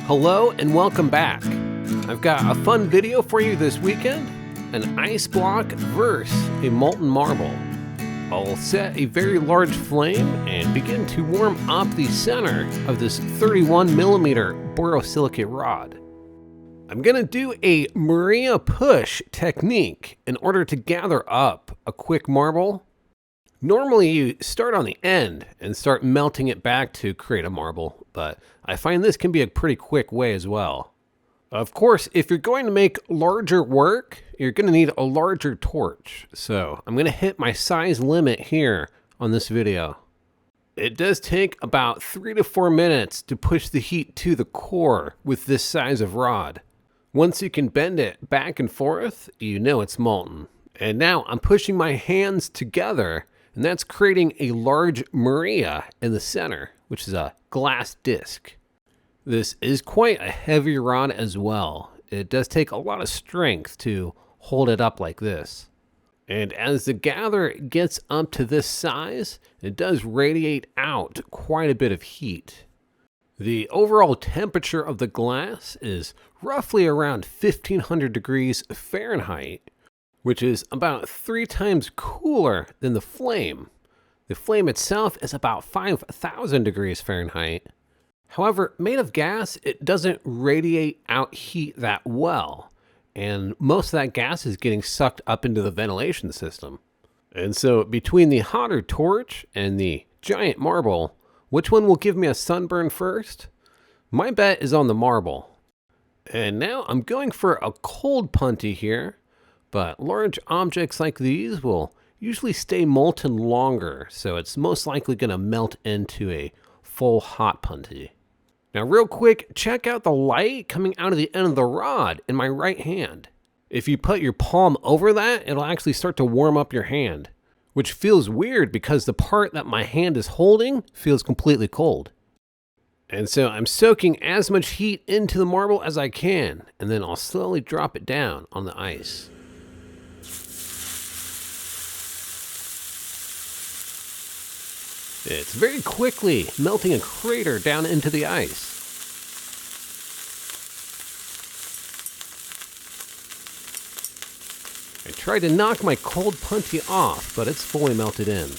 Hello and welcome back. I've got a fun video for you this weekend, an ice block versus a molten marble. I'll set a very large flame and begin to warm up the center of this 31mm borosilicate rod. I'm going to do a Maria push technique in order to gather up a quick marble. Normally you start on the end and start melting it back to create a marble, but I find this can be a pretty quick way as well. Of course, if you're going to make larger work, you're going to need a larger torch. So I'm going to hit my size limit here on this video. It does take about 3 to 4 minutes to push the heat to the core with this size of rod. Once you can bend it back and forth, you know it's molten. And now I'm pushing my hands together, and that's creating a large Maria in the center, which is a glass disc. This is quite a heavy rod as well. It does take a lot of strength to hold it up like this. And as the gather gets up to this size, it does radiate out quite a bit of heat. The overall temperature of the glass is roughly around 1500 degrees Fahrenheit, which is about 3 times cooler than the flame. The flame itself is about 5000 degrees Fahrenheit. However, made of gas, it doesn't radiate out heat that well, and most of that gas is getting sucked up into the ventilation system. And so between the hotter torch and the giant marble, which one will give me a sunburn first? My bet is on the marble. And now I'm going for a cold punty here, but large objects like these will usually stay molten longer, so it's most likely going to melt into a full hot punty. Now real quick, check out the light coming out of the end of the rod in my right hand. If you put your palm over that, it'll actually start to warm up your hand, which feels weird because the part that my hand is holding feels completely cold. And so I'm soaking as much heat into the marble as I can, and then I'll slowly drop it down on the ice. It's very quickly melting a crater down into the ice. I tried to knock my cold punty off, but it's fully melted in.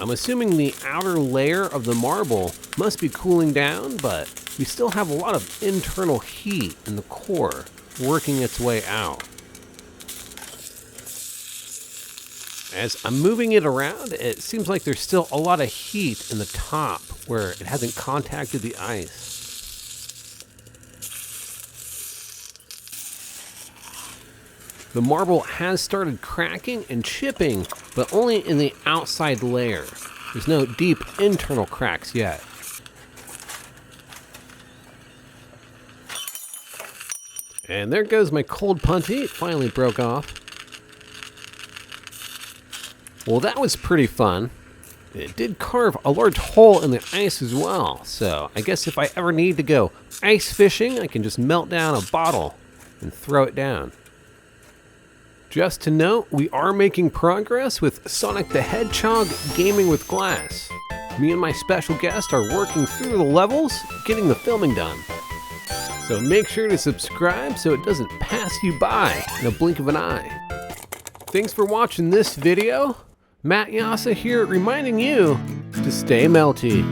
I'm assuming the outer layer of the marble must be cooling down, but we still have a lot of internal heat in the core working its way out. As I'm moving it around, it seems like there's still a lot of heat in the top where it hasn't contacted the ice. The marble has started cracking and chipping, but only in the outside layer. There's no deep internal cracks yet. And there goes my cold punty. It finally broke off. Well, that was pretty fun. It did carve a large hole in the ice as well, so I guess if I ever need to go ice fishing, I can just melt down a bottle and throw it down. Just to note, we are making progress with Sonic the Hedgehog Gaming with Glass. Me and my special guest are working through the levels, getting the filming done. So make sure to subscribe so it doesn't pass you by in a blink of an eye. Thanks for watching this video. Jasa here reminding you to stay melty.